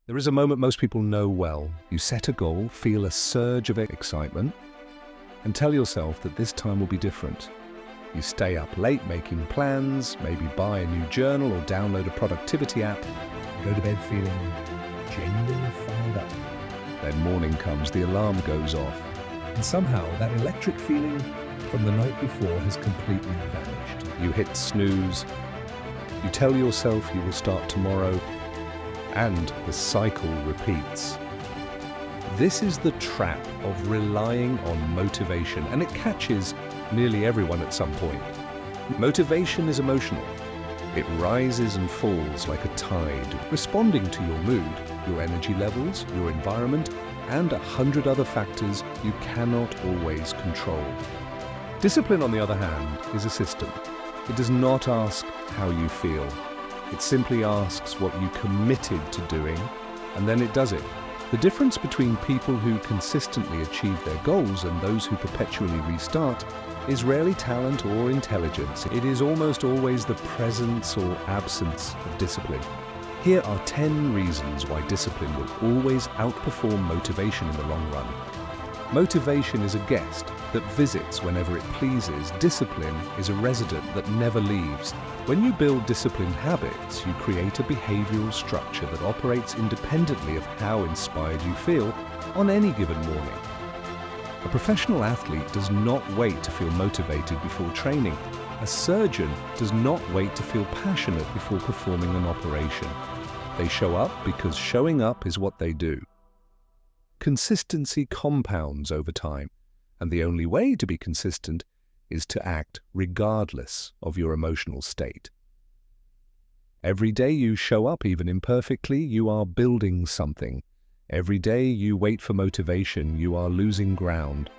There is a moment most people know well. You set a goal, feel a surge of excitement, and tell yourself that this time will be different. You stay up late making plans, maybe buy a new journal or download a productivity app, and go to bed feeling genuinely fired up. Then morning comes, the alarm goes off, and somehow that electric feeling from the night before has completely vanished. You hit snooze, you tell yourself you will start tomorrow, and the cycle repeats. This is the trap of relying on motivation, and it catches nearly everyone at some point. Motivation is emotional. It rises and falls like a tide, responding to your mood, your energy levels, your environment, and 100 other factors you cannot always control. Discipline, on the other hand, is a system. It does not ask how you feel. It simply asks what you committed to doing, and then it does it. The difference between people who consistently achieve their goals and those who perpetually restart is rarely talent or intelligence. It is almost always the presence or absence of discipline. Here are 10 reasons why discipline will always outperform motivation in the long run. Motivation is a guest that visits whenever it pleases. Discipline is a resident that never leaves. When you build disciplined habits, you create a behavioral structure that operates independently of how inspired you feel on any given morning. A professional athlete does not wait to feel motivated before training. A surgeon does not wait to feel passionate before performing an operation. They show up because showing up is what they do. Consistency compounds over time, and the only way to be consistent is to act regardless of your emotional state. Every day you show up, even imperfectly, you are building something. Every day you wait for motivation, you are losing ground.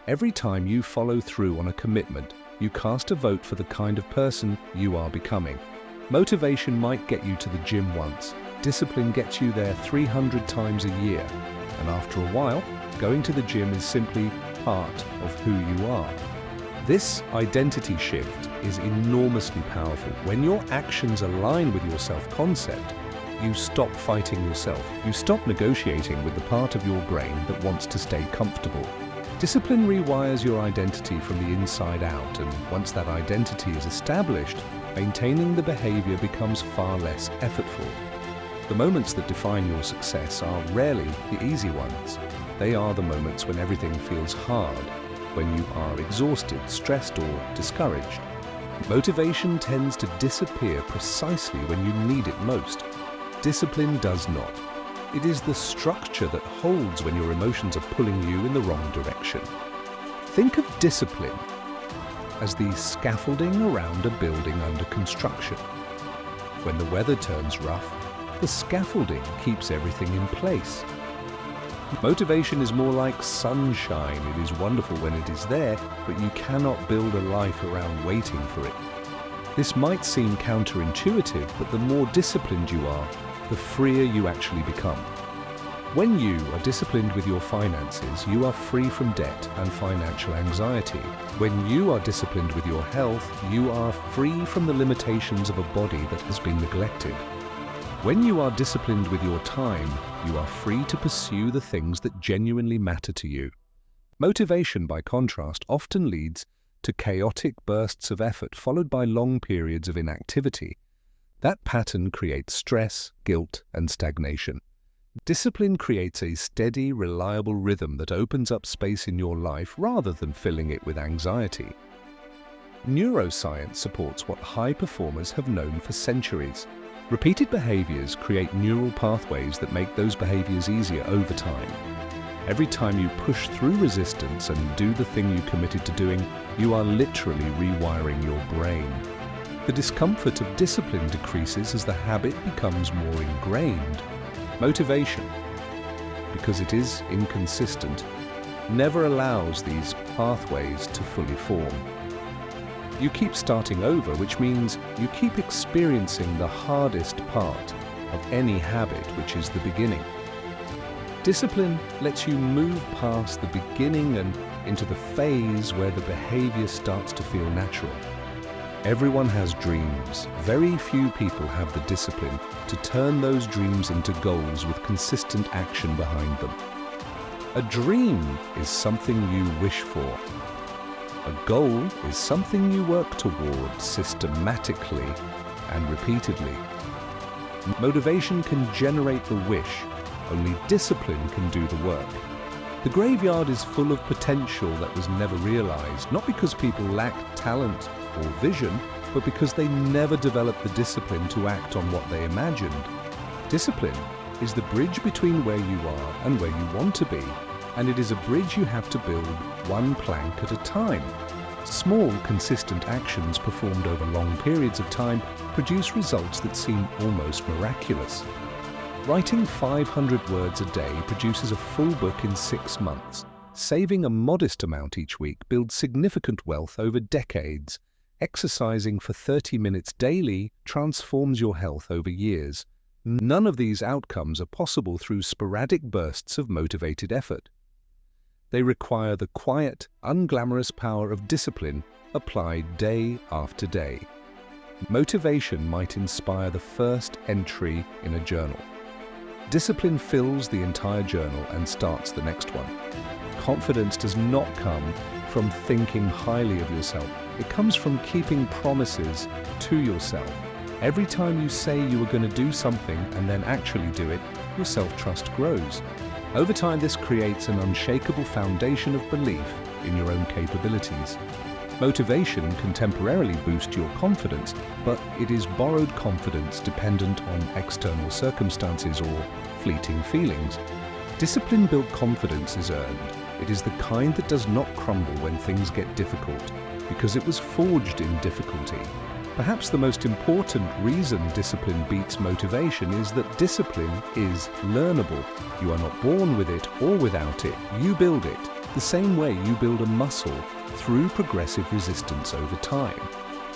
Every time you follow through on a commitment, you cast a vote for the kind of person you are becoming. Motivation might get you to the gym once. Discipline gets you there 300 times a year. And after a while, going to the gym is simply part of who you are. This identity shift is enormously powerful. When your actions align with your self-concept, you stop fighting yourself. You stop negotiating with the part of your brain that wants to stay comfortable. Discipline rewires your identity from the inside out, and once that identity is established, maintaining the behavior becomes far less effortful. The moments that define your success are rarely the easy ones. They are the moments when everything feels hard, when you are exhausted, stressed, or discouraged. Motivation tends to disappear precisely when you need it most. Discipline does not. It is the structure that holds when your emotions are pulling you in the wrong direction. Think of discipline as the scaffolding around a building under construction. When the weather turns rough, the scaffolding keeps everything in place. Motivation is more like sunshine. It is wonderful when it is there, but you cannot build a life around waiting for it. This might seem counterintuitive, but the more disciplined you are, the freer you actually become. When you are disciplined with your finances, you are free from debt and financial anxiety. When you are disciplined with your health, you are free from the limitations of a body that has been neglected. When you are disciplined with your time, you are free to pursue the things that genuinely matter to you. Motivation, by contrast, often leads to chaotic bursts of effort followed by long periods of inactivity. That pattern creates stress, guilt, and stagnation. Discipline creates a steady, reliable rhythm that opens up space in your life rather than filling it with anxiety. Neuroscience supports what high performers have known for centuries. Repeated behaviors create neural pathways that make those behaviors easier over time. Every time you push through resistance and do the thing you committed to doing, you are literally rewiring your brain. The discomfort of discipline decreases as the habit becomes more ingrained. Motivation, because it is inconsistent, never allows these pathways to fully form. You keep starting over, which means you keep experiencing the hardest part of any habit, which is the beginning. Discipline lets you move past the beginning and into the phase where the behavior starts to feel natural. Everyone has dreams. Very few people have the discipline to turn those dreams into goals with consistent action behind them. A dream is something you wish for. A goal is something you work towards systematically and repeatedly. Motivation can generate the wish, only discipline can do the work. The graveyard is full of potential that was never realized, not because people lacked talent or vision, but because they never developed the discipline to act on what they imagined. Discipline is the bridge between where you are and where you want to be, and it is a bridge you have to build one plank at a time. Small, consistent actions performed over long periods of time produce results that seem almost miraculous. Writing 500 words a day produces a full book in 6 months. Saving a modest amount each week builds significant wealth over decades. Exercising for 30 minutes daily transforms your health over years. None of these outcomes are possible through sporadic bursts of motivated effort. They require the quiet, unglamorous power of discipline applied day after day. Motivation might inspire the first entry in a journal. Discipline fills the entire journal and starts the next one. Confidence does not come from thinking highly of yourself. It comes from keeping promises to yourself. Every time you say you are going to do something and then actually do it, your self-trust grows. Over time, this creates an unshakable foundation of belief in your own capabilities. Motivation can temporarily boost your confidence, but it is borrowed confidence dependent on external circumstances or fleeting feelings. Discipline-built confidence is earned. It is the kind that does not crumble when things get difficult, because it was forged in difficulty. Perhaps the most important reason discipline beats motivation is that discipline is learnable. You are not born with it or without it. You build it, the same way you build a muscle through progressive resistance over time.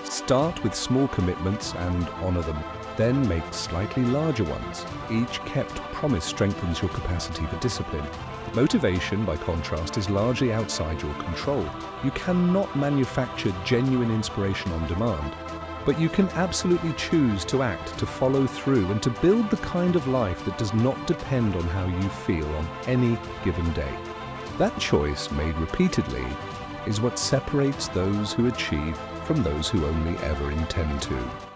Start with small commitments and honor them, then make slightly larger ones. Each kept promise strengthens your capacity for discipline. Motivation, by contrast, is largely outside your control. You cannot manufacture genuine inspiration on demand, but you can absolutely choose to act, to follow through, and to build the kind of life that does not depend on how you feel on any given day. That choice, made repeatedly, is what separates those who achieve from those who only ever intend to.